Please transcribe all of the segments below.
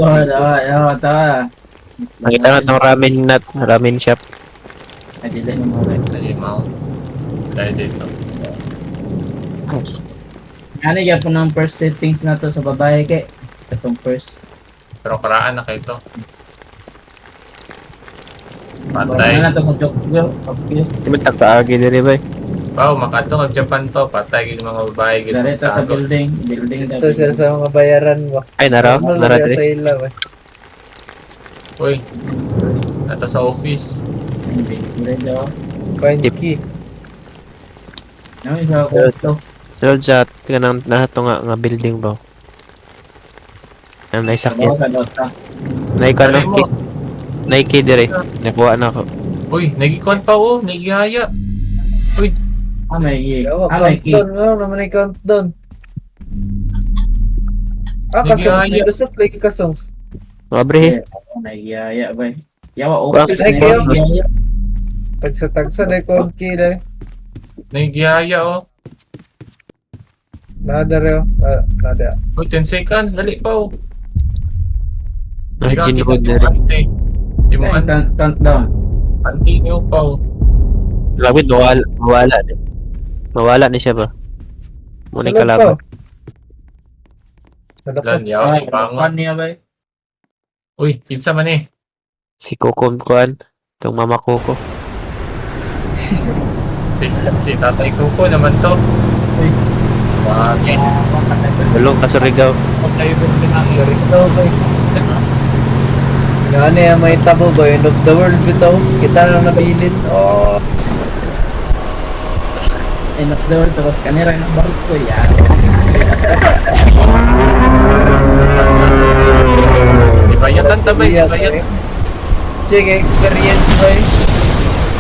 tawa. Nakita na itong ramen shop. Ay, dili mo mo. Halimaw. Dahil dito. Ano yan po ng first settings na to sa babae kay? Itong first. Pero karaan na kayo to. Ano Patay. na to sa joke? Okay. Di ba tagkaagi diri ba? Wow, makato kag Japan to. Patay yung mga babae. Dari to sa building. Building na. Ito siya sa mga bayaran ba? Ay, nara Sa diri. ilaw eh. Uy. Ito sa office. Dari daw. Find Yep. key. Ano yung sa kwarto? Sulod sa kanang nahato nga building ba? Ang Sabaw naisakyan. sa Dota. Naika Dali no? mo. Naiki diri. Nakuha na ako. Uy, nagikon pa oh. Nagihaya. Uy, Ah, may gig. Yawa, Ah, may gig. countdown. Ano naman yung countdown? Ah, kasong. Nagihaya. May gusot lagi kasong. Mabre. Nagiyaya ba? Yawa, Bang, office thank na you. nagiyaya. Tagsa-tagsa na yung key na eh. nagihaya oh. Nada rin. Nada. Uy, 10 seconds. Dali pa oh. Ay, ginhood diri. Di mo Ay, countdown. continue pa oh. Lawid mawala ni. Mawala ni siya ba? Muna Salad pa. kalaban. Salad pa. Lan, yaw, Ah, ibangon. niya ba? Uy, kinsa man eh. Si Kukum kuan. Itong mama Kuko. Si Tatay Kuko naman to. Uy. Wag yan. Bulong ka sa Rigaw. Tayo ba sila Ikaw ba eh? Ano yan, may tabo ba? End of the world bitaw. Kita na nabilin. Oh! End of the world. Tapos kanira ng barko yan. Ibayatan tabay, ibayat. Check experience ba eh?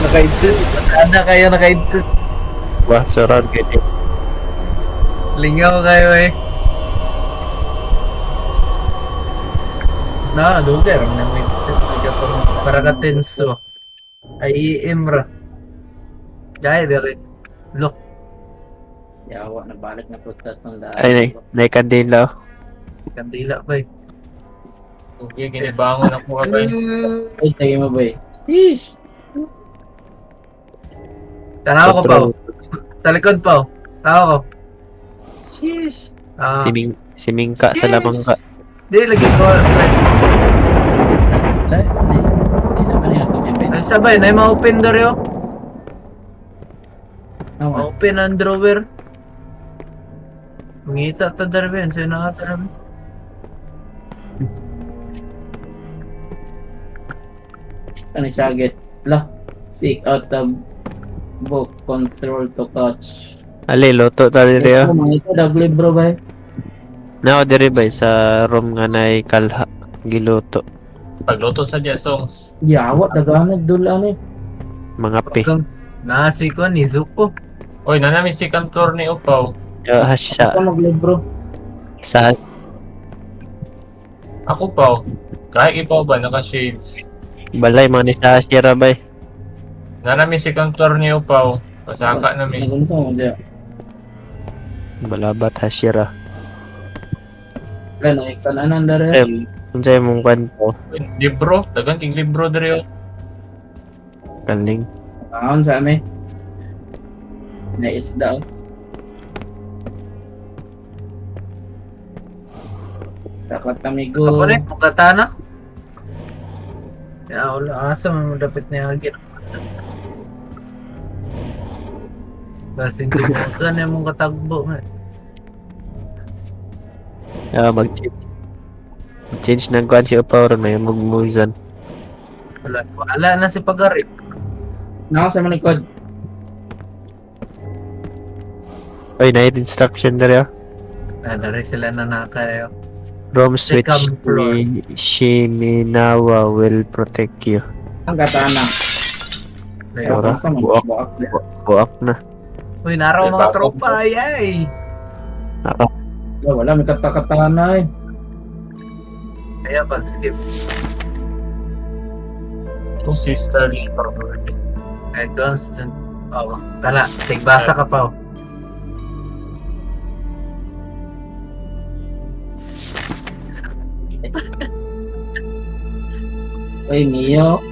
Naka-headset. Ada kayo naka-headset. Wah, surround kiti. Lingaw kayo eh. Na, lugar. May headset. Para ka tenso. Ay, Imra. Dahil, bakit? Look. Yawa, nabalik na po tatong lahat. Ay, naikandila. Kandila ba eh? Okay, ginibangon ako agay. Ay, tayo mo ba? Sheesh! Tanaw ko pa. Sa likod pa. Tanaw ko. Sheesh. Ah. Si Mingka sa lamang ka. Di, lagi ko slide. Hindi naman yan. Ay, sabay. Na yung ma-open door yun. Naman. Ma-open ang drawer. Mangita ta darben. Sa'yo nakatarami. Ano siya get? La. Seek out the book. Control to catch. Ali, loto ta diri Ito, ah. mga ito, double bro ba? Nao diri ba sa room nga nay kalha giluto. Pagluto sa songs. Yawa, daganag dulan eh. Mga pe. Nasi ko, Nizuko. Uy, nanami second floor ni Upaw. Sa Ito maglibro. sa Ako Paw. Kahit ipaw ba, naka-shades. balay mga ni sa Sierra bay. Nanami second floor ni Upaw. Pasaka namin. Nagunsa mo dyan. Balabat ha Sierra. Wala, nakikananan na rin. Unsay mong kwento? Uy, libro. Dagan ting libro diri oh. Kaling. Nakakon sa amin. Naisda oh. Sa katamigo. Kapalit, mukatana. Ya, wala asa mo dapat na agit. Kasing simukan na mong katagbo. Mag-change ng kwan si Upaw ron may magmuzan. Wala na si Pagarit. Nakakon sa malikod. Oy, na instruction diri ah. Dari sila na nakayo. Room switch Second floor. ni Shiminawa will protect you. Ang katana. Ora, Sa mga buak. buak. Buak na. Uy, naraw May mga pasok tropa, ay. Wala, may katakatana eh. Kaya pag-skip. Two sister libro. Ay, constant. Oh, tala, tigbasa ka pa. Uy, Mio.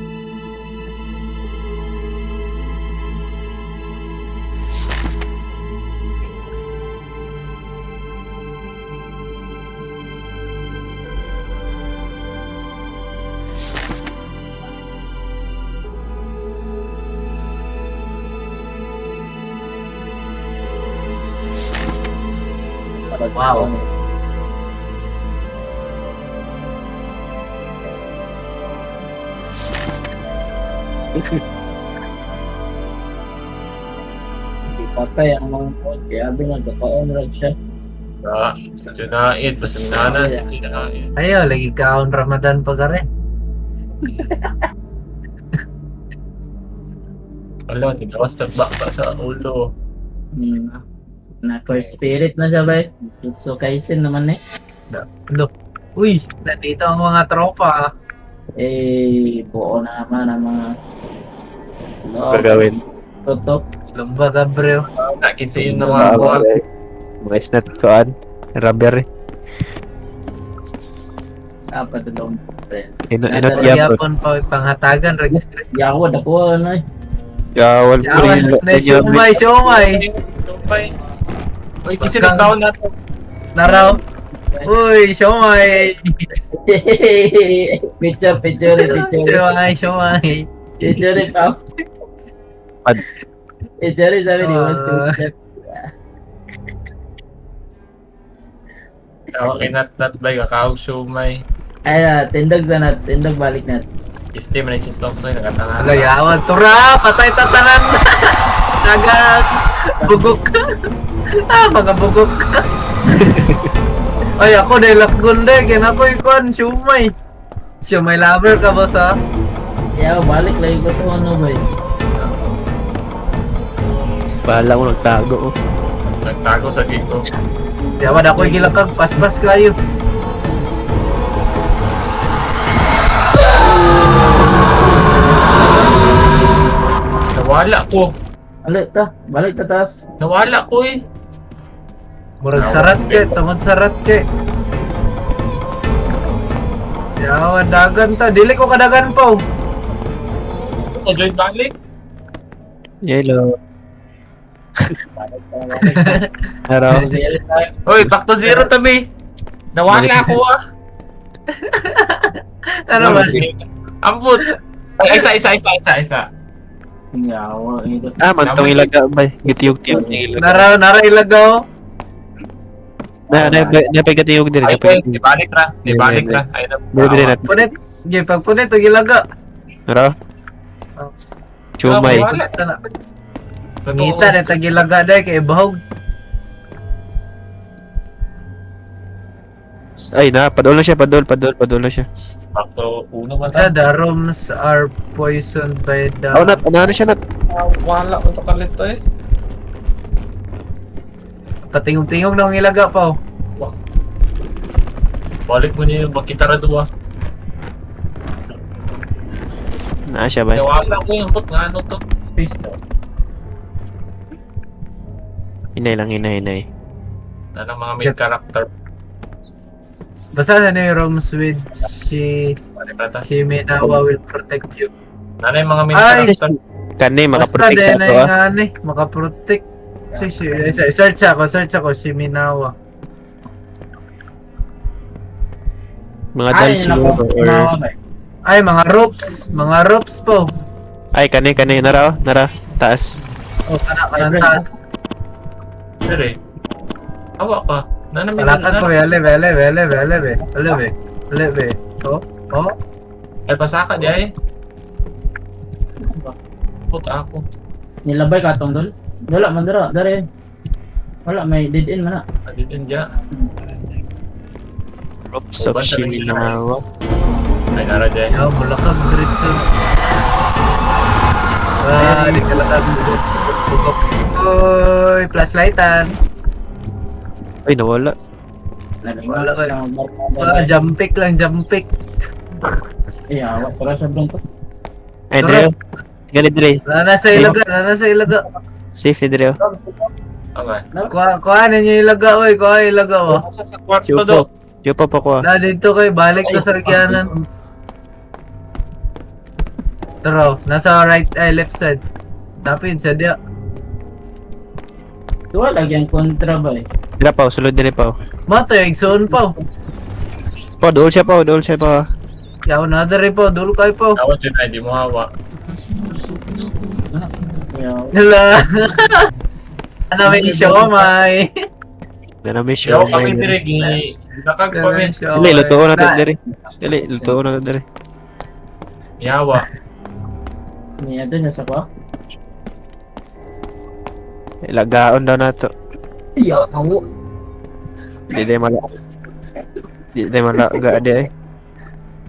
Wow. Di patay ang mga phone. Kaya nagkaka-on-road siya. Sa Junaid, basta minana sa Junaid. Ayo, lagi kaon Ramadan pa ka rin. Wala, tinawas nagbaka sa ulo. Na first spirit na siya ba? So Kaisen naman eh. Look. Uy, nandito ang mga tropa. Eh, buo na naman ang mga Gagawin. tutok. Lumba ka, bro. Nakinsa yun na mga buwan. Mga snap koan. Rubber. Dapat doon. Inot Kaya yapon. pa panghatagan. Yawad ako ano eh. Yawal po Yawan, na siomay. Lumpay. Uy, kasi nagkaon na to. Naraw. Uy, siomay. Picture. Siomay. Picture pa. Ad- Picture sabi ni Mas. Okay, not ba? Kakaog siomay. Ay, tindog sanat. Tindog balik nat. Steam na si Stoksoy, nakatanga. Ala, yawan. Tura, patay tatanan. Naga, bugok ka. Mga bugok ka. Ay, ako dahil lakgunde. Kaya ako ikon, siomay. Siomay lover ka, boss, ha? Kaya balik lagi ko sa ano ba eh. Bahala mo nagtago. Nagtago sa giko. Yawan ako gilakag, paspas kayo. Nawala ko. Balik ta taas. Nawala ko eh. Murag sarat ke, tungod sarat ke. Yawan, dagan ta. Dili ko kadagan po. Join balik. Yellow. Balik ta. Araw. Uy, back to zero tabi. Nawala ko ah. Ano ba? Ambot. Ay, isa. Yawa ito. Mantong ilaga ba? Gitiyog-tiyog ng ilaga. Nara ilagaw. Napagkatiyog din. Ay, ibalik ra. Ay, Dili na. Punit. Sige, pag punit, ito gilaga. Araw. Chumay. Ngita na ito gilaga dahil kay bahog. Ay na, padol na siya. Padol na siya. Back to uno man Sa the rooms are poisoned by the... Nat, ano siya nat? Wala ko to kalito eh. Patingog-tingog na ang ilaga pa. Balik mo niyo yung bakitara doon ah. Naa siya ba? Nawala ko yung nga ano to. Space to. Hinay lang, hinay. Na ng mga main character. Basta na yung rooms with si Minawa will protect you. Nanay mga main Ay! character. Kani, Basta makaprotect sa na ato yung ah. makaprotect. Search ako si Minawa. Mga dance siguro or... Ay, mga ropes po. Ay, kani, nara, taas. O, kanang taas. Dire. Awa ka. Nanami Malakad ko, alebe. Oh. Ay pasaka di ay. Puta ako. Nilabay ka tong dol. Wala man dara. Wala may dead end man na. Adin dia. Ropes of Shiminawa. Ay nara di. Yaw, malakad diretso. Di kalakad. Bugok. Oy, flashlightan. Ay, nawala. Wala ka. Jump pick. Eh, awak para sa blong to. Ay, Dre. Galit, Dre. Nasa ilaga. Safe ni Dre. Okay. Kuha ninyo ilaga, oy. Kuha ilaga, oh. Sa kwarto do. Yupa pa ko ah. Na dito kayo, balik to sa lagyanan. Pero, nasa right, left side. Tapin sa dia. Tuwa lagi ang kontra ba eh. Dila pa, sulod dili pa. Mato yung igsoon pa. Pa, dool siya pa. Yaw na rin po, dulo kayo po. Tawad yun ay di mo hawa. Kaya, Hala. Ano may isyo ko, may. Dala may Siyaw show. kami dirigi. Nakag pa min. Dili, lutuon natin diri. Dili, lutuon natin diri. Yawa. niya doon nasa ko. Ilagaon daw nato. Iya, ako. Di day mala. Di day malaga ade.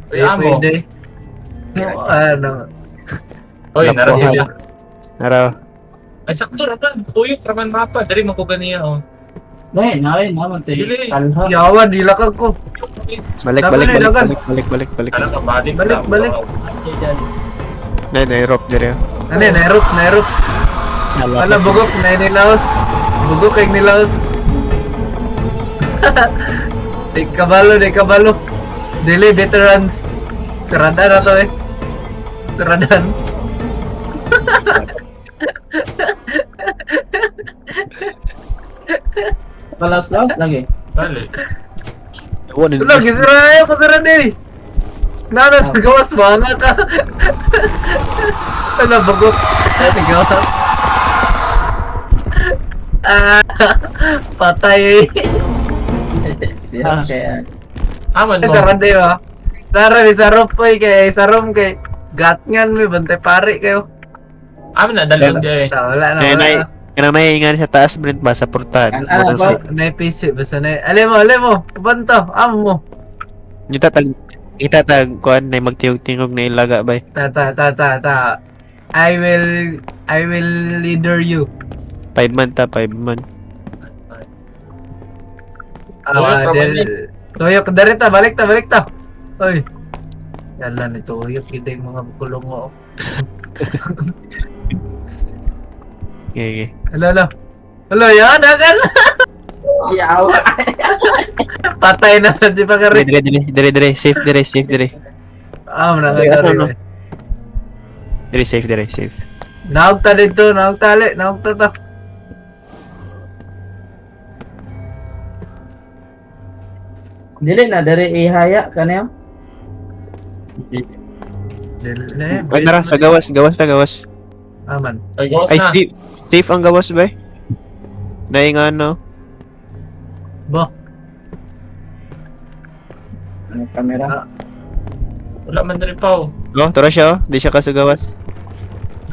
Pwede. Ano? Oy, Lapo, nara siya. Naraw. Ay, sakto naman. Tuyok raman mapa. Dari mo ko ganiya, oh. Ngayon, naman tayo. Dili. Kalha. Yawa, dilakag ko. Balik. Ano ka, balik Balik. Nay rock diri. Ano yun, nairop. Wala, bugok, nilaos. Bugok kay nilaos. Di kabalo. Dili, veterans. Sarada na to eh. Saradan. Kalas-las lagi. Balik. Wala din. Wala, gisaraya ko sarada eh. Nana sa gawas, bahala ka. Wala, bugok. Ay, gawas. Patay eh. Siya kaya. Aman mo. Sarada yun ah. Tara, ni sarop po eh, kay sarom kay gatngan may bantay pare kayo. Aman na, dalawang di eh. Wala na, Nay, wala nay. na. Kanang naiingan sa taas, Brent ba? Sa portahan. Ano ba? Na-PC, basta na alam mo, banto, amo mo. Kita tag kuan na magtiyog-tingog na ilaga bay. Ta. I will leader you. 5 man. Tuyok, dari ta, balik ta. Oy. Yala ni tuyok, kita yung mga kulong mo. Okay. Hello, yan, akan. Yawa. Patay na sa di pa ka rin. Dire. Safe dire. Mga Okay, asan, no? kari. Dire safe. Naog ta dito, naog ta. Dili na dari ihaya kaniyam. Ay nara sa gawas. Aman. Ay, gawas Ay na. safe ang gawas bay. Naingan no. Bo, Ano kamera? Wala man rin pa, oh. Oh, tara siya oh. Di siya kasagawas.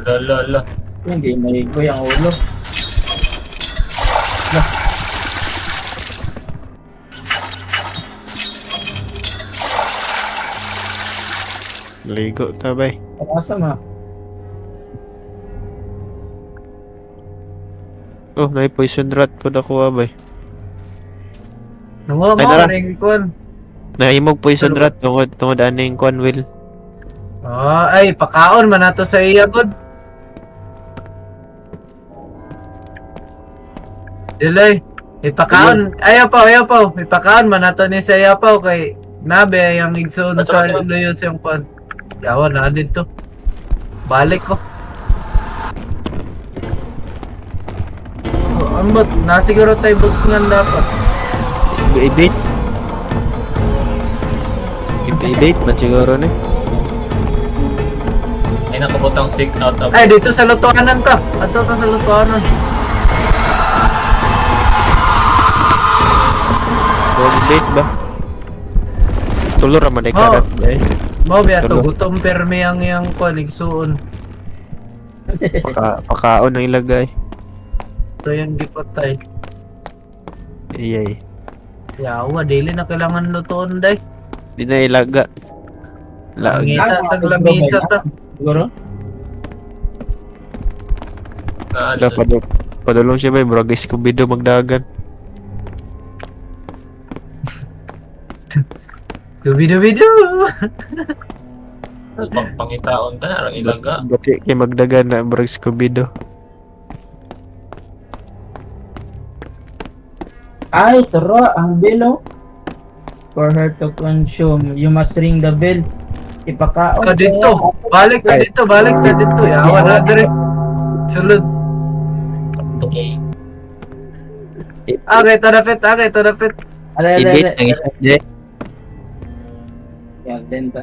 Lala. Hindi may ko yung ulo. Ligo ta bay. Asa ma? Oh, nay poison rat po ako bay. nungo mo Ay, tara. ring kon. Naimog poison rat tungod aning kuan will. Oh, ay pakaon man nato sa iya god. Dilay. Ipakaon. Ayaw pa. Ipakaon man nato ni sa iya pa kay nabe ang igsoon sa luyos yung kon. Yawa na dito. Balik ko. Oh, ambot, nasiguro tayo bukingan dapat. Ibait. Ibait man siguro ni. Ay, nakabutang sick out of... Ay, dito sa lutuanan ka. Ato ka sa lutuanan. Ibait ba? Tulor ra man ay karat bay. Bobi, ato Tulo. gutom permi ang iyang kuligsuon. Pakaon ang ilagay. Ito yung gipatay. Iyay. Yawa, dili na kailangan lutuon day. Di na ilaga. Ang Lagi. ita, taglamisa ta. Siguro? Ada padulong siya bay, murag Scooby-Doo magdagan. Dubi-dubi-du! Pangitaon ka na, ang ilaga. Bati kay magdagan na murag Scooby-Doo. Ay, tara, ang bell oh. For her to consume, you must ring the bell. Ipakaon. Ah, dito. Balik na dito, balik na dito. Yawa na dire. Sulod. Okay. Okay, tadapit, okay, tadapit. Ale, ale, Edit ale. ang isa. Di. Yan, din ta.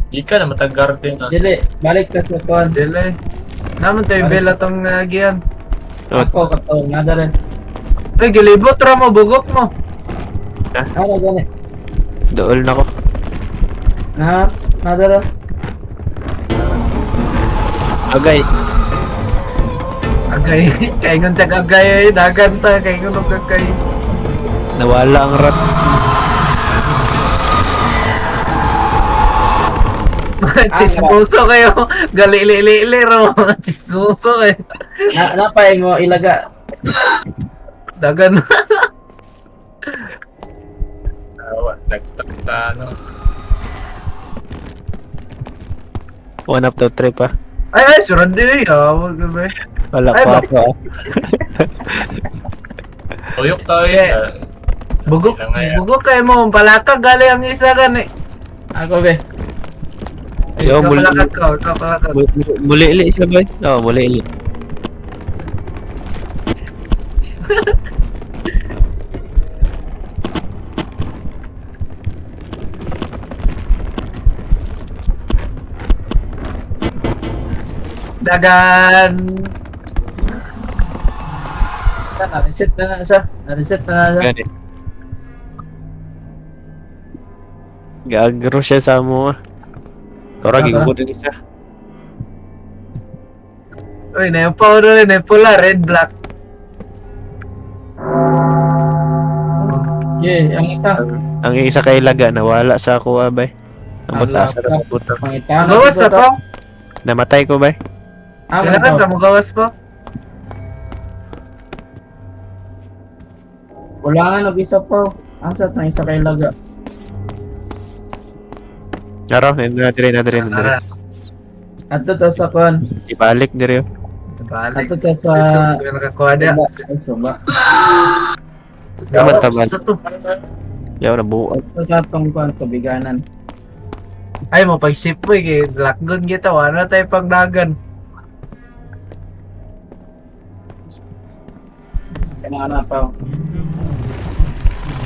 Di ka na matag-garden ah. Dili, balik ka sa kon. Dili. Naman tayo bela tong gian. Ako, katong, nadala. Ay, gilibot ra mo, bugok mo. Ano, gani? Dool na ko. Nadala. Agay. Agay, kay ngun tag agay, dagan ta, kay ngun agay. Nawala ang rat. Chismoso kayo. Gali-li-li-li ra mo. Chismoso kayo. Napay mo ilaga. Dagan. Nag-stuck na ano. 1 up to 3 pa. Ay, surad di. Wag ka ba? Wala Ay, pa bakit? ako. Tuyok tayo Okay. Bugok, bugok kayo mo. Palakag gali ang isa gani. Ako, be. Yo, Ikaw muli. palakag ka, ikaw palakag. Muli-ili siya ba? Oo, muli-ili. Dagan. Na-reset na na siya. Na-reset na na siya. Gani. Gagro siya sa mo. Tora, gigugo din isa. Uy, na yung powder, na yung pula, red, black. Yeah, ang isa. Ang isa kay laga, nawala sa ako, abay. Ang Ala, butasa na pa. butang. Pangitana. Gawas na pa. Namatay ko, bay? Kailangan ka mo gawas pa. Wala nga nag-isa pa. Ang sat na isa kay laga. Naro, nadire. Tara. Ato ta sa kon. Ibalik dire. Balik. Ato ta sa... Sige nakakuha na. Ay, suba. Naman taman. Sa to. Yaw na buo. Ato ta tong kon, kabiganan. Ay mo pag-sip mo eh, lakgon kita, wala tayo pang dagan. Kailangan na pa.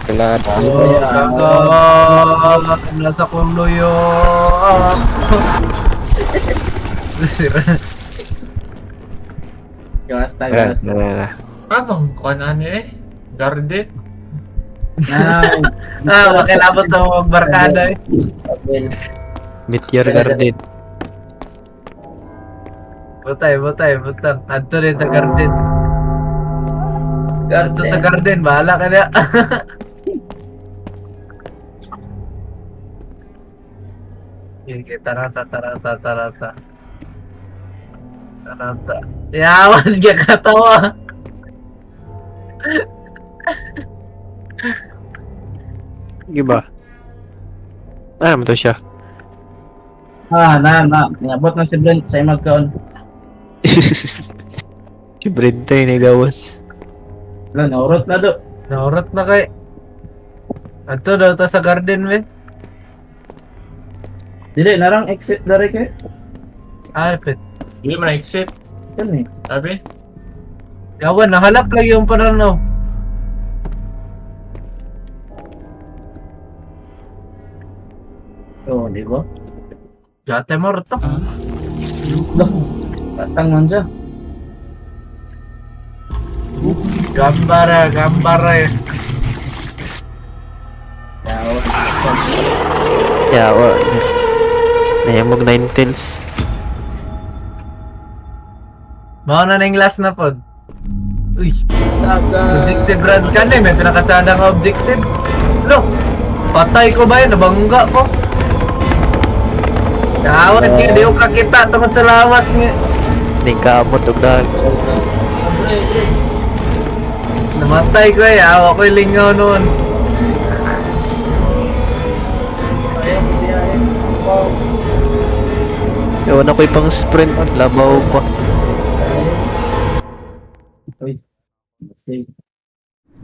Kailangan. Oh, dagan, nasa kuluyo. Gawas ta, Tara, gawas ta. tara. Anong kuhaan eh? Garden? Makilabot sa mga barkada eh. Sabel. Meteor Garden. Butay, butang. Adto rin sa garden. Adto sa garden, bahala ka na. Sige, tarata. Tarata. Yawan, kaya katawa. Giba. Ano to siya? Na. Niabot na si Brent sa magkaon. Si Brentay ni gawas. Wala, naurot na do. Naurot na kay. Adto daw ta sa garden, we. Dili, narang exit dari kay. Alpit. Hindi mo na-exit. Yan eh. Sabi? Yawan, nahalap lagi yung pananaw. Oo, di ba? Jate mo rito. Lah, tatang man siya. Gambara eh. Yawa. Yawa. Nayamog 9 tails. Mao na ning last na pod. Uy, Taga. objective run ka na, may pinakatsada nga objective. Lo, patay ko ba yun? Nabangga ko. Kawat kaya di ko kakita tungkol sa lawas nga. Ni kamot og dag. Namatay ko eh, awa ko yung lingaw noon. Ayaw mo diyan. Wow. Yawan ako pang sprint. Labaw pa. Uy. Save.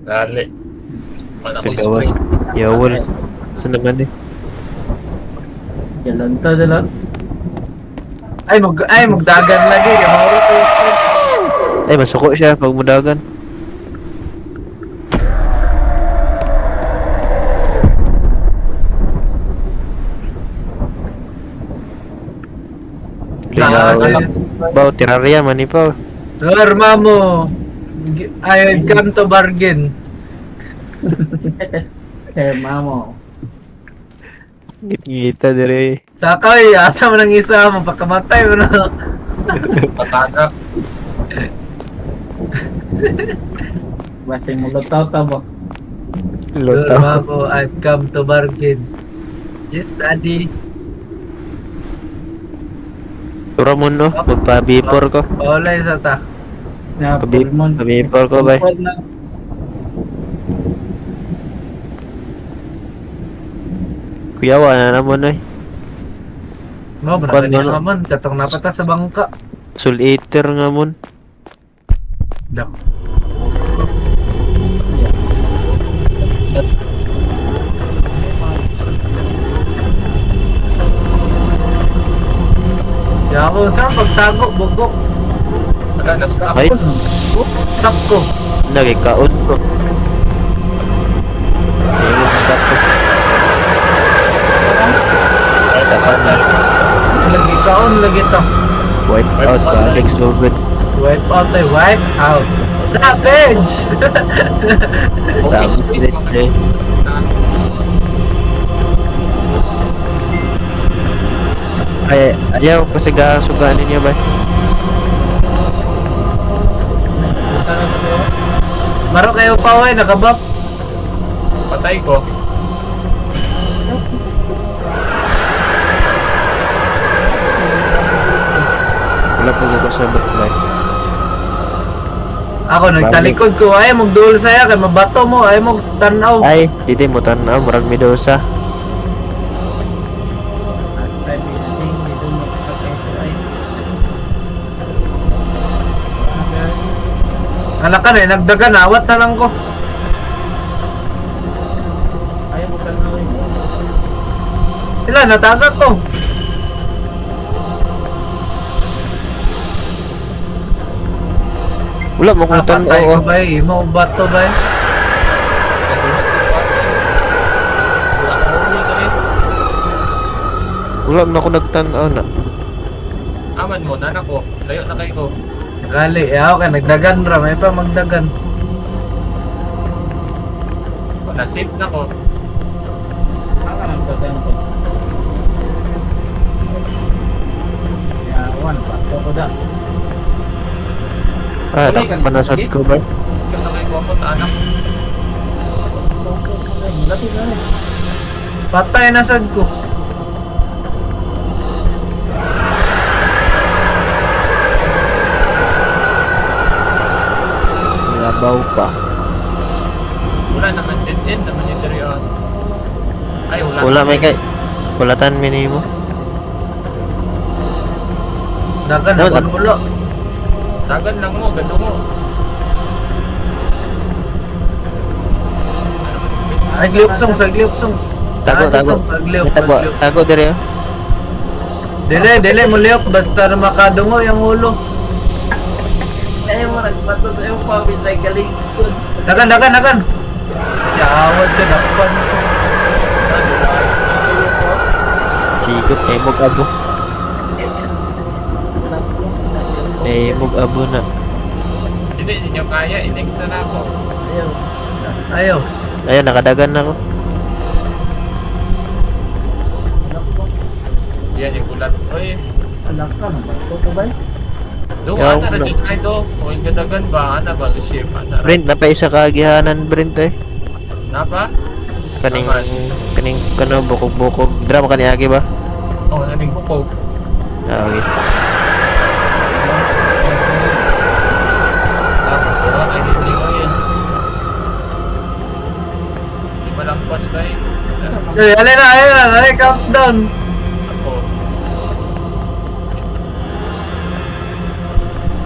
Dali. Wala ko Kagawas. spring. Yawol. Saan naman eh? Jalan to sila. Ay magdagan lagi kay Mauro to. Ay, masuko siya pag mudagan. Kaya, baw, tiraria man ni Pao. Sir, mamo. I come to bargain. Mamo. Ngita dire. Sakay, asa mo nang isa mo pagkamatay mo na. Patagak. Basing mo lutaw ta ba? Sir, Lota. mamo, I've come to bargain. Yes, daddy. Tura mo no, magpa-bipor ko. Paulay sa ta. Na pulmon. Pabipor ko ba? Pulmon na. Kuyawa na naman eh. Mo, Kwan manang mo, no? naman katong napata sa bangka. Soul Eater nga mon. Dak. Yawo, saan pagtago, bugok, Wala na stop. Ay, tak ko. nagikaon ko. Ay, mo dapat. Dapat na. Lagi kaon, lagi to. Wipe out ba? Alex Logan. Wipe out ay wipe out. Savage! Tapos let's say. Ay, ayaw kasi gasuganin niya ba? Maro kayo pa, way, nakabuff. Patay ko. Wala po ko kasabot ba? Ako, nagtalikod ko. Ay, magduol saya kay mabato mo. Ay, tanaw. Ay, didi mo tanaw, murag Medusa. Ay, bilang medyo magpapakita ay. Alakan eh, nagdagan. Awat na lang ko. Ayaw mo tanawin. Ila, natagak ko. Wala mo kung Patay tanaw. ko ba eh. Mo bato ba eh. Sila ko ulo dali. Wala mo ako nagtanaw na. Aman mo, nanak ko. Layo na kayo ko. Gali, eh ako kay nagdagan ra. May pa magdagan. Nasip na ko. Ang anong dagan ko. Yawan, pato ko da. Ah, panasad ko ba? Yung na kayo ko, anak. Sosok ko rin. Lati na rin. Patay na sad ko. Labaw pa. Wala naman din naman yung diriyan. Ay, wala. Wala may kay. Kulatan minimo. Dagan Dapat- na ulo. Dagan lang mo, gado mo. Ay, gliuksong, sa gliuksong. Tago, tago. Tago, tago dire. oh. Dili, mo liok. Basta na makadungo yung ulo. Ayaw mo nagpato sa iyong pabisay kalikod. Dagan. Yawad ka, dakpan ko. Sigot ay mog abo. Ay mog abo na. Hindi nyo kaya, i-next na ako. Ayaw. Ayaw. Ayun, nakadagan na ako. Yan yung kulat. Uy, Anak ka, nabato ko ba? doon, Yaw, ana na no. dyan ay do. O yung gadagan ba? Ana ba? Ship, ana. Brent, napaisa ka agihanan, Brent eh. Napa? Kaning, kaning, kano, bukog-bukog. Drama ka ni Agi ba? O, naning bukog. Ah, okay. Tapos, wala kayo hindi ko yun. Hindi malampas ba eh? Ay, alay, countdown. Ako.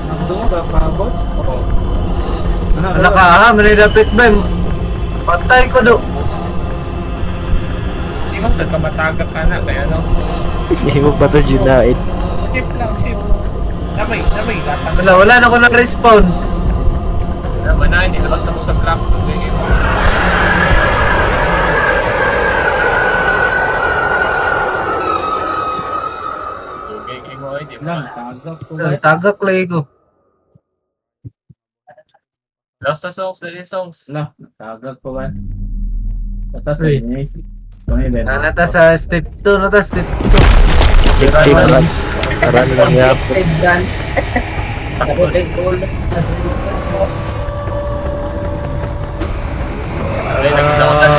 Nagdungo ka pa, boss? Oo. Ala ka ha, manilapit ba? Patay ko do. Hindi mo sa kamatagak ka na, kaya no? Himog ba to Junait? Ship lang, ship. Damay, latag. Wala na ako nag-respawn. Naman na, nilabas ako sa black. Ganyan mo. Ganyan mo, di ba? Lang, tagak ko ba? Tagak lay ko. Lost na songs, dali songs. Lah, tagak ko ba? Tatas Uy. ay kami ba? Nata sa step 2, nata step Tik-tik lang. Karan lang yap. Tigdan. Ako take all. Ay, nagdaotan.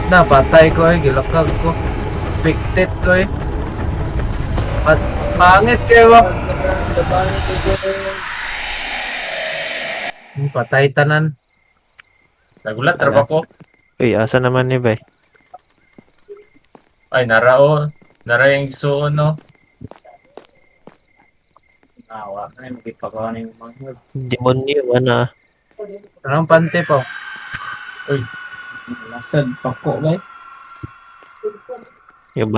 Napatay ko eh, gilakag ko. Pictet ko eh. Pangit kayo ba? Patay tanan. Nagulat, traba ko. Uy, asa naman ni bay? Ay, narao. Nara yung suon, no? Nawa na yung magipagawa na yung mga Demonyo, ana. Anong pante po? lasad pa ko ba? Yung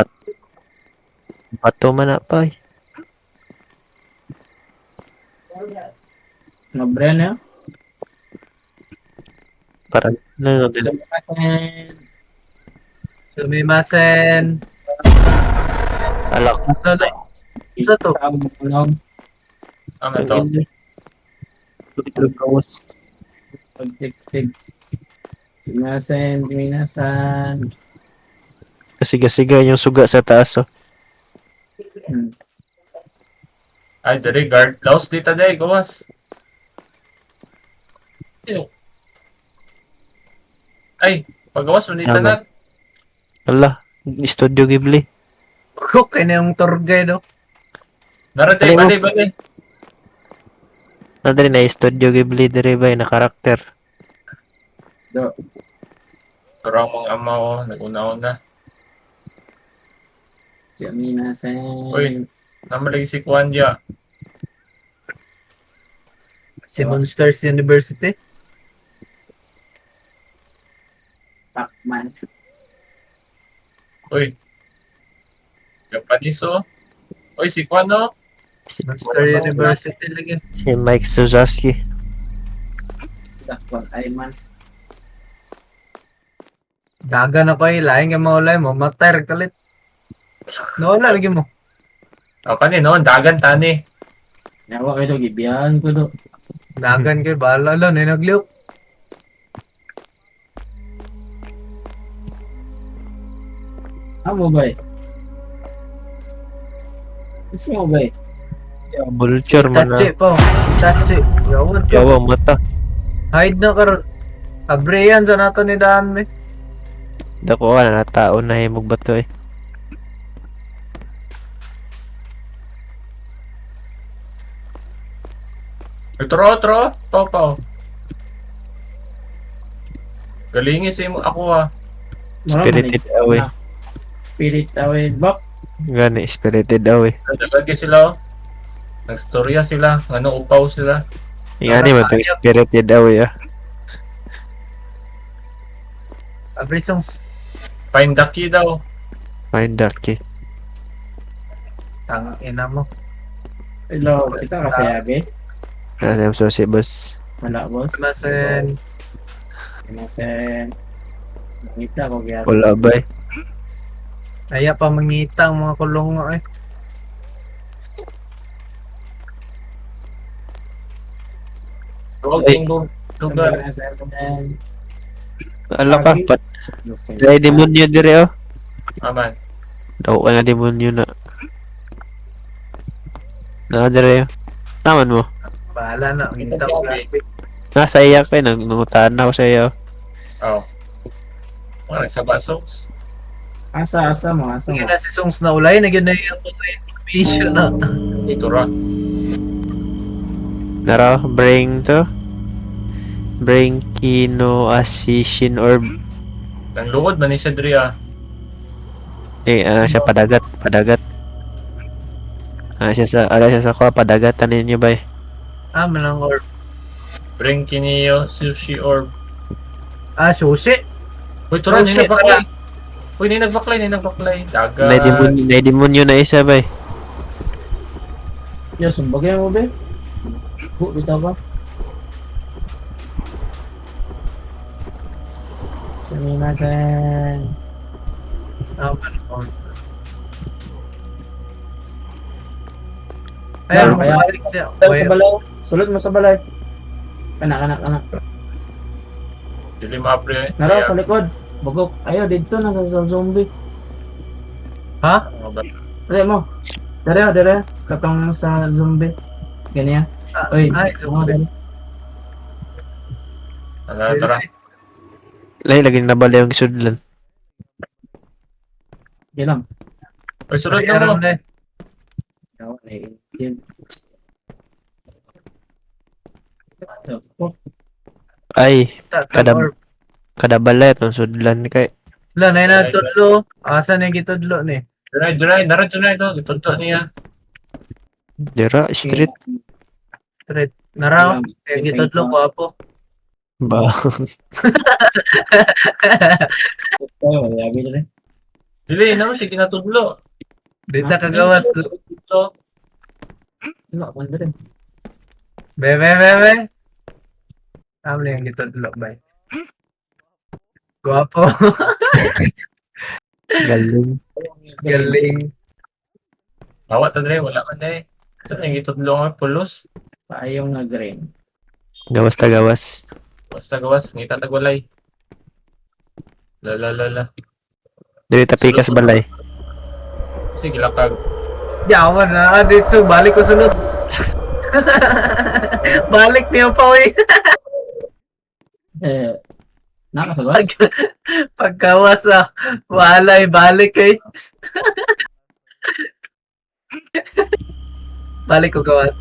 bato man na pa. Nobre na. Parang na Sumimasen. alak. Isa to. Ano to? Pag-tig-tig. Minasan. Kasiga-siga yung suga sa taas. Oh. Ay, dari guard. Laos dito day, gawas. Ay, paggawas mo dito Tama. na. Ala, Studio Ghibli. Okay na yung tour guide oh. Nara day, Alay mo. bali. Nadali na Studio Ghibli dire bay na karakter. Turang mga ama ko, nag-una-una. Minasan. Uy. Namalagi si Kwanja. Si Monsters University. Pacman. Uy. Japanese, oh. Uy, si Kwan, oh. Monster University lagi. Si Mike Suzaski. Dakwan Ayman. Daga na ko eh. Laing ka maulay mo. Matar kalit. Nawala lagi mo. O, kanino, dagan tani. Nawa kayo do, gibiyahan ko do. Dagan kayo. Bahala lang. Nagliw. Amo ba eh? Gusto mo ba eh? Vulture man Tachi na. po. Tachi. Yawan ko. Yawa mata. Hide na karon. Abriyan sa nato ni Daan me. Dako na tao na himog bato eh. Tro. Pau. Galingis mo ako, ah. Spirited away. Spirit away. Bak. Gani, spirited away. Nagagagi sila, oh. Nagstorya sila. Ano, upaw sila. Yung ano man itong spirited away ah. Abri songs. Find the key daw. Find the key. Tang ina mo. Hello. Kita kasi abi. Ano so si boss. Wala boss. Masen. Minasan. Nakita ko kaya. Wala ba eh. Aya pa mangitang mga kulong nga eh. Huwag Ay. yung lugar. Ala ka, dahil demonyo dire oh. Aman. Daw ka nga demonyo na. Na dire oh. Naman mo. Bahala na. Ngitang graphic. Nasa iya ko eh, nangungutaan na ako sa iyo. Oh. Mga nagsabasok. Asa mo. Ngayon na si songs na ulay. Nagyan na yung information na. Ito ra. Nara, bring to. Bring Kino Assassin Orb. Ang lungod man ni siya diri, ah. Eh, siya padagat. Siya sa ko, padagatan ninyo ba eh. Malang orb. Bring kiniyo sushi orb. Sushi. Uy, turo Sushi nila pa pala. kay. Uy, nagbaklay. Dagat. Naidemonyo na isa bay. Yo, sumbagay mo be. Bu, bitaw ba? Sumimasen. Ayun, Kaya- balik siya. Tayo sa balay. Sulod mo sa balay. Kana. Dili maapre. Nara sa likod. Bugok. Ayo, dito na sa zombie. Ha? Dere mo. Dere. Katong sa zombie. Ganyan. Uy, Ay, mga dali. Tara. Lay, lagi na bala yung sudlan. Di lang. Uy, sunod na Aram mo. na. Ikaw, yun. Oh, Ay, Kada- Or- kada bala itong sudlan kay. Wala, na yung tudlo. Asa na yung gitudlo ni? Diray. Nara ito. Itunto niya. Dira, street. Straight. Naraw. Yung gitudlo ko apo. Ba? tayo, yabi na rin. Dili, no? Sige na tudlo. Dito kagawas. Tudlo. Wala, wala rin. Be. Tama na yung gitudlo, bay. Guwapo. Galing. Galing. Bawat na dre, wala man eh. Ito na yung itudlo nga, pulos. Paayong na green. Gawas ta gawas. Basta gawas, ngita tagwalay. Lala. Dili ta pikas balay. Sige, lakag. Yawan na. Dito, balik ko sunod. Balik niyo pa, wey. Nakasagwas? Pagkawas walay, balik eh. Balik ko gawas.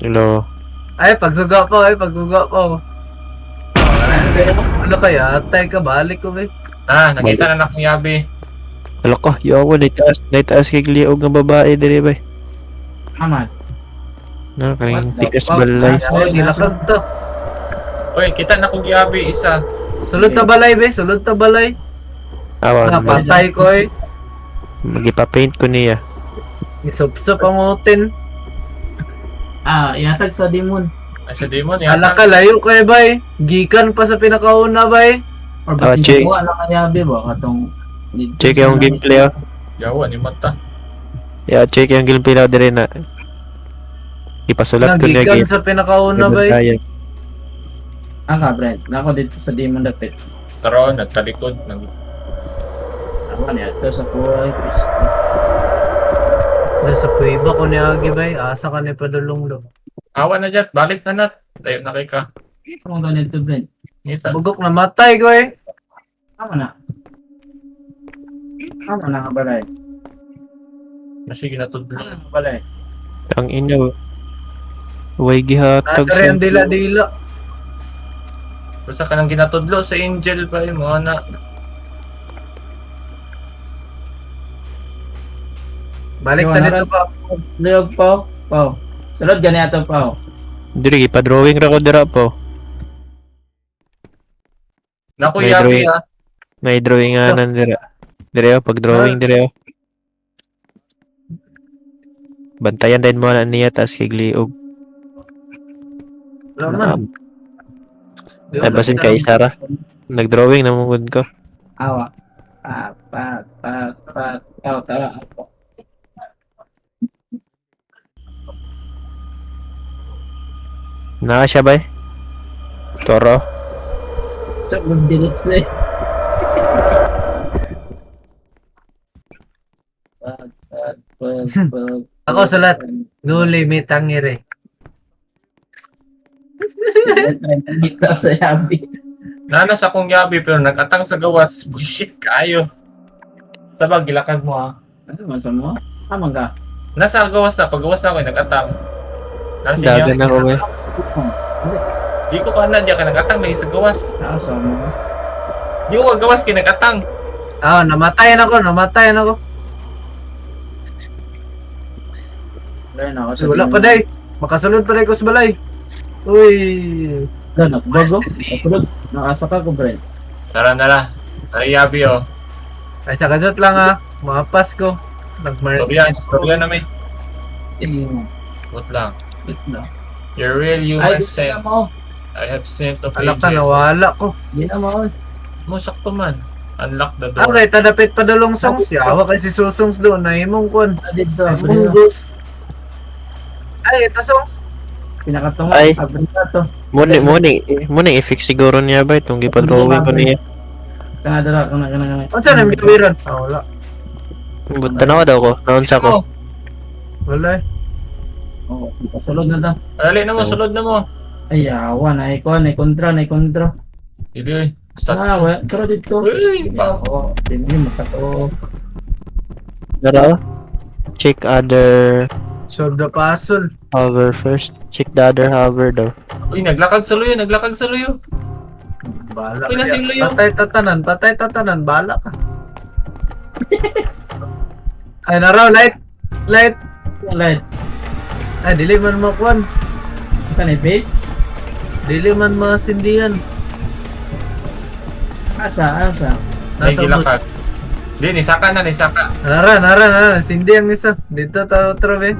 Hello. Ay, pagsuga pa. Ano kaya? Atay ka, balik ko, eh. Nakita na akong yabi. Alo ko, yawa, naitaas kay gliog ng babae diri bay. Amat. Na, kaning What the pikas fuck? balay. Ay, gilakad to. Uy, kita na akong yabi, isa. Sulod ta balay, be. Sulod ta balay. Awan, Napatay ko, eh. magipa-paint ko niya. Isup-sup ang utin. Yatag sa demon. Ay, sa demon, Ala ka, layo ko, eh, bay. Gikan pa sa pinakauna, bay. Or check. basin ko, alam ka yabi ba? Katong... Check yung gameplay oh. Yawa, ni mata. Yeah, check yung gameplay na diri na. Ipasulat ko niya Nagikan game. sa pinakauna, bay. Kaya. Ka, Brent. Nako dito sa demon dapit. Taro, nagtalikod. Ako niya. Ito sa kuhay. Nasa kuiba ko ni Agi, bay. Asa ka ni padulong lo. Awa na dyan, balik na nat. Tayo na kay ka. Ano ganito, Brent? Ngita. Bugok na matay ko, eh. Tama na. Tama na, balay. Masige na tudlo. Tama na, balay. Ang ino. Way gihatag Nadari ang dila-dila. Basta ka nang ginatudlo sa angel pa yung mga na. Balik na nito pa. Liyog pa. Pao. Sunod ganito pa. Diri pa-drawing ra ko dira po. Naku, May yabi drawing. ha. May drawinganan dira. Diri oh, pag-drawing diri oh. Bantayan din mo na niya tas kay gliog. Wala man. Di Ay, wala basin kita. kay Sara. Nag-drawing na mong ko. Awa. Tara. Naa siya ba? Toro. So, mag-delete siya. Ako salat. No limit ang ire. Kita sa yabi. Nanas akong yabi pero nag-atang sa gawas. Bullshit kayo. Sabag, gilakad mo ha. Ano masa mo? Tama ka. Nasa gawas na, pag gawas na ako, nag-atang. Nasa Dagan inyo. ako ba? Di ko kanan, di ka nag-atang, may sa gawas. Nasa mo. Di ko gawas, kinag-atang. Namatayan ako. Wala na ako sa Wala pa demon. day. Makasunod pa day ko sa balay. Uy. Wala, nagbago. Nakulog. Nakasaka ko, Brent. Tara. Ay, yabi oh. Ay, sa kasot lang ha. Mapas ko. Nag-mercy. Storya na may. Tingin mo. Wait lang. Wait na. You're real Ay, human di na sent. mo. I have sent to Alak ka, pages. nawala ko. Di na mo. Musak pa man. Unlock the door. Okay, tadapit pa dalong songs. Yawa kay si Susongs doon. Na imong kon. Dito. Imong ghost. Ay, ito songs. Pinakatunga. Ay. Abrin na to. Muna i-fix siguro niya ba itong gipa-drawing ko niya. Sanga dala. Kana. Ano saan ang bibiran? Ah, wala. Tanawa daw ko, naunsa ko. Wala eh. Oh, pasulod na to. Dali na mo, sulod na mo. Ay, awan. Ay, kontra. Hindi. Ah, wala. Pero dito. Uy, pa. Oo. Tingin mo ka to. Pero, check other Solve the puzzle. hover first. Check the other hover daw. Uy, naglakag sa luyo. Bala Uy, ka nasing diya. luyo. Patay tatanan. Bala ka. Ay, naraw. Light. Light. Ay, dili man makuan. Saan eh, babe? Dili man masindihan. Asa. Ay, Nasa bus. gilakag. Hindi, nisaka. Nara. Sindi ang isa. Dito tao trabe.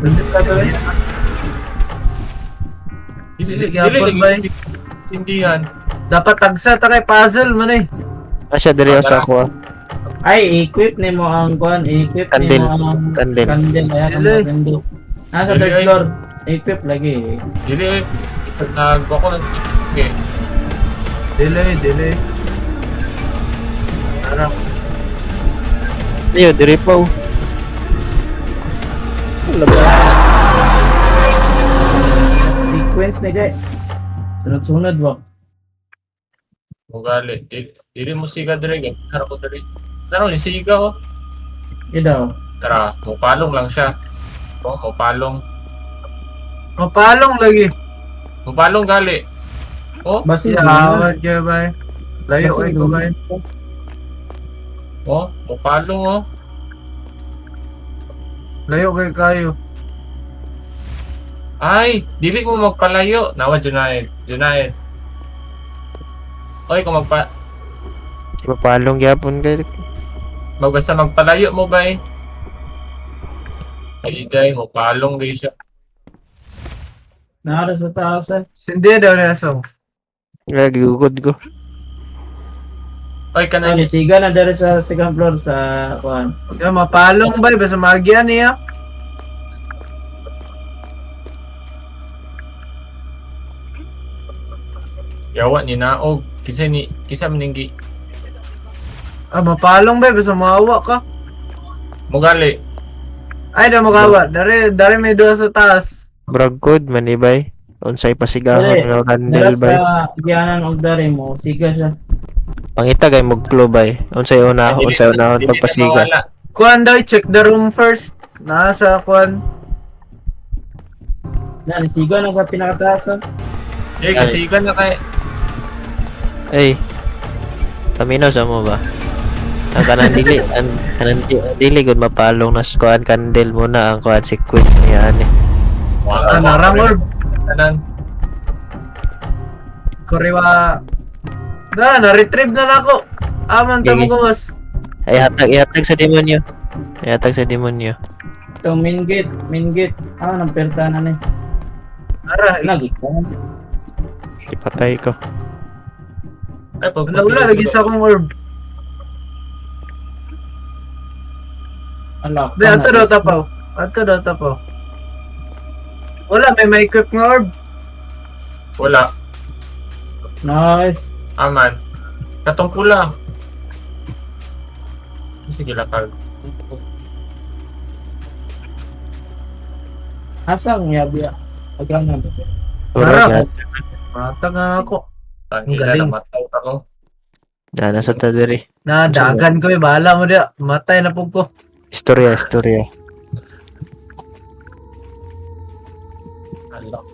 Dili, Gyapon ba eh? Sindihan. Dapat tagsa ta kay puzzle man eh. Asya diri sa ako. Ay, equip ni mo ang kuan. Equip ni Candle. mo ang Candle. candle. Ayan ang Dili. masindi. Nasa Dili, third ay. floor. Equip lagi. Dili, ako nag okay. Dili. Nara. Ayo, diri pa. Sequence ni Jay. Sunod-sunod ba? Mugali. Dili mo siga dire. Harap ko dire. Tara, ni siga ko. Idaw. Tara, mupalong lang siya. Oh, mupalong. Mapalong lagi. Mupalong gali. Oh, Basi Yawad kaya ba? Layo ay ko ba? oh, mupalong oh. Layo kay kayo. Ay, dili mo magpalayo. Nawa, Junaid. Oy, kung Mapalong gyapon kay. basta magpalayo mo ba eh? Ay, day, mupalong din siya. Nara sa taas eh. Sindi daw na songs. Lagi gugod ko. Oy, kanay Ano, siga na dari sa second floor sa kuan. Yung mapalong ba? Basta magian niya. yawa ni Naog. Kisa maninggi. Ah, mapalong ba? Basta maawa ka. Mugali. Ay, da magawa. Dari may doon sa taas. Brag code manibay. Unsay pasigahon Dili. nga Dara handle bay. sa gianan og dari mo, siga siya. Pangita kay magklo bay. Unsay unahon Dili pagpasiga. na mawala. Kuan daw, check the room first. Nasa kuan. Na siga na sa pinakataas. Eh, kasi ka na kay... Ay. Kamino sa mo ba? Ang kanang dili gud mapalong na kuan candle muna ang kuan sequence niya ani. Ah, narang orb. Tanan. Korewa. Na-retrieve na nako. Aman Gigi. tamo ko, boss. Ay ihatag sa demonyo. Ihatag sa demonyo. Ito main gate. Ah, nang pertana ni. Ara, Lagi ka. Ipatay ko. Ay, pag wala lagi sa akong orb. Ala. Be, ato daw tapaw. Wala, may equip nga orb. Wala. Nice. Aman. Katong pula. Sige, lakag. Asang yabi. Agam. Ura Tara. Mata nga ako. Ang galing. Mataw ako. na sa tadiri. Nadagan ko, bahala mo dia. Matay na po ko. Istorya. Unlock.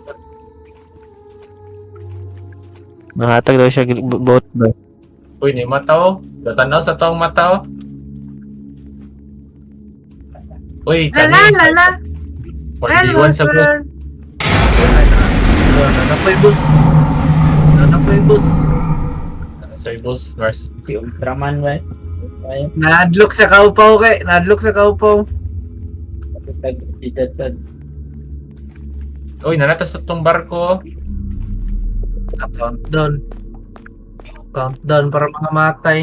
Mahatag daw siya boat ba? Uy, ni mataw. Datanaw sa taong mataw. Uy, Lala. 41 sa bus. Nanapoy bus. Sorry, boss. Mars. Si Ultraman ba? Ay, Nadlock sa kaupaw kay. Nadlock sa kaupaw. tag. Uy, nanatas sa tong barko. Countdown. Countdown para mga matay.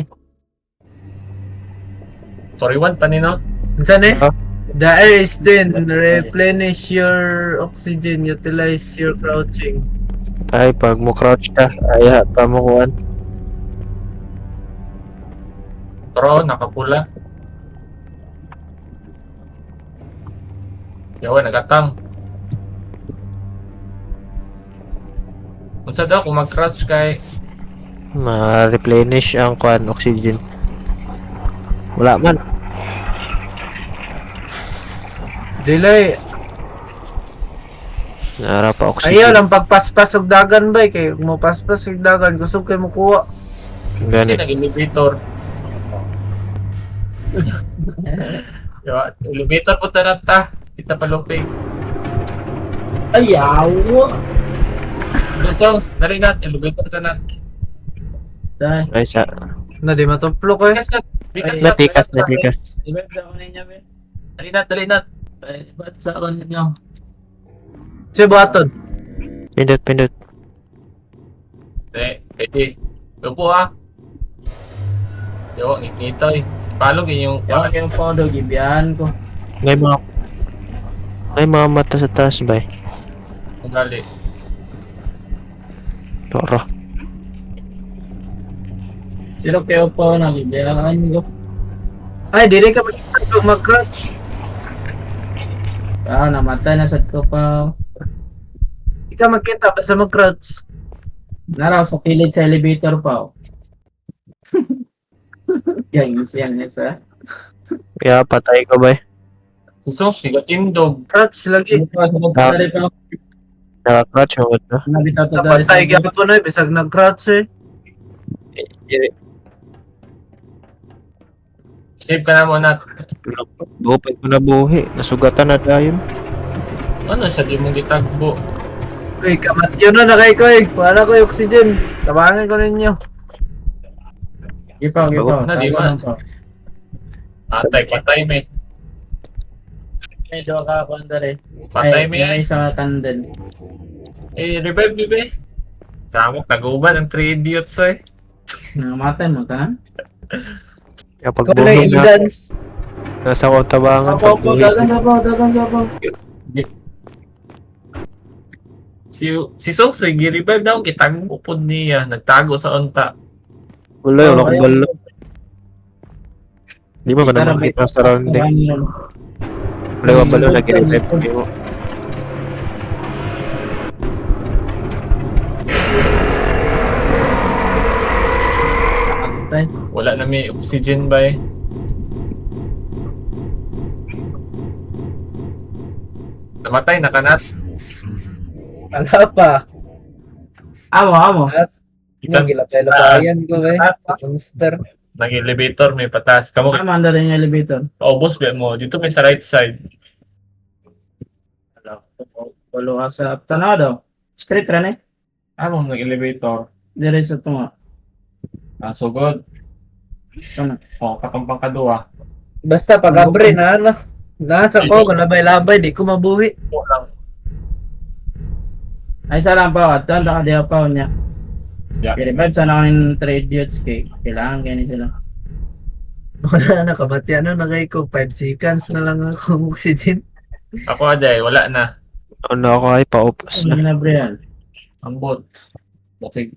Sorry, one, panino. Saan eh? Ah. The air is thin. Replenish your oxygen. Utilize your crouching. Ay, pag mo crouch ka, ay pa mo kuan. Pero, nakapula. Yawa, nagatang. Unsa daw kung mag-crouch kay Ma-replenish ang kuan oxygen. Wala man. Delay. Nara pa Ayaw oxygen. lang pagpaspas og dagan ba kay kung mo paspas og dagan gusto kay mo kuha. kasi Gani. nag-elevator. Yawa, elevator po tarata. Kita pa lupig. Ayaw! Songs, narinat, elevator ka na. Dahil, Ay sa Na di matuplo ko eh. Bikas na, bikas na. natikas natikas. ibig sa ako ninyo, be. Dalinat. Ay, ba't sa ako ninyo? Si Baton. Pindot. Pwede. Lupo ha. Yo, ngitoy. Palog yung Yawa yung podo, gibiyahan ko. May mga mata sa taas ba? ugali. Toro. Sino kayo po na gibiyahan ko? Ay, dili ka mag-crouch. Ah, namatay na sad ko pa. Di ka magkita basta mag-crouch. Naraw sa kilid sa elevator pa. Yang isa. Kaya patay ko ba? Susong, sigatindog. Crouch lagi. Ito sa magpapari pa. Naka-crouch mo ba? Nabitaw to dali sa Napatay gyapon na bisag nag-crouch eh. Save ka na muna. Bupay ko na buhi. Nasugatan na dayon. Ano sa di mong gitagbo? Uy, kamatyo na kay ko eh. Wala ko yung oxygen. Tabangan ko ninyo. Gipaw. Na, di ba? Patay, may. Medyo ka ako andare. Patay, may. May isa candle. Revive, bibe. Samok, nag-uban ang 3 idiots eh. Namatay mo ka? Kaya Kung na pagbuhi na, evidence. nasa ko tabangan pagbuhi. Dagan sabaw. Si Sosay, gi-revive daw, kitagbo po niya. Nagtago sa unta. Wala, wala Oh, akong ayun. balo. Di mo ka na makita sa surrounding. Wala akong balo, nag-revive ko mo. Namatay. Wala na may oxygen ba eh. Namatay, nakanat. Wala pa. Amo. As, Ikan, gilapay-lapayan ko eh. Taas. Monster. nag-elevator, may patas. Kamu, Amo andare yung elevator. paubos ba mo? Dito may sa right side. Walo ka sa tanaw daw. Straight run eh. Ano, nag-elevator. Dire sa tunga. Sugod. Ano? Katumpang kadua. Basta pag-abre na ano. Nasa ko, kung labay-labay, di ko mabuhi. Lang. Ay sarang pa. At tanda ka diya pa niya. Yeah. I-revive sana kang 3 idiots kay. Kailangan kayo sila. Wala na, kamati ano na kay ko. 5 seconds na lang akong oxygen. Ako aday, wala na. Ano ako ay paupos Ano na. na Brian? Ang bot. Kasi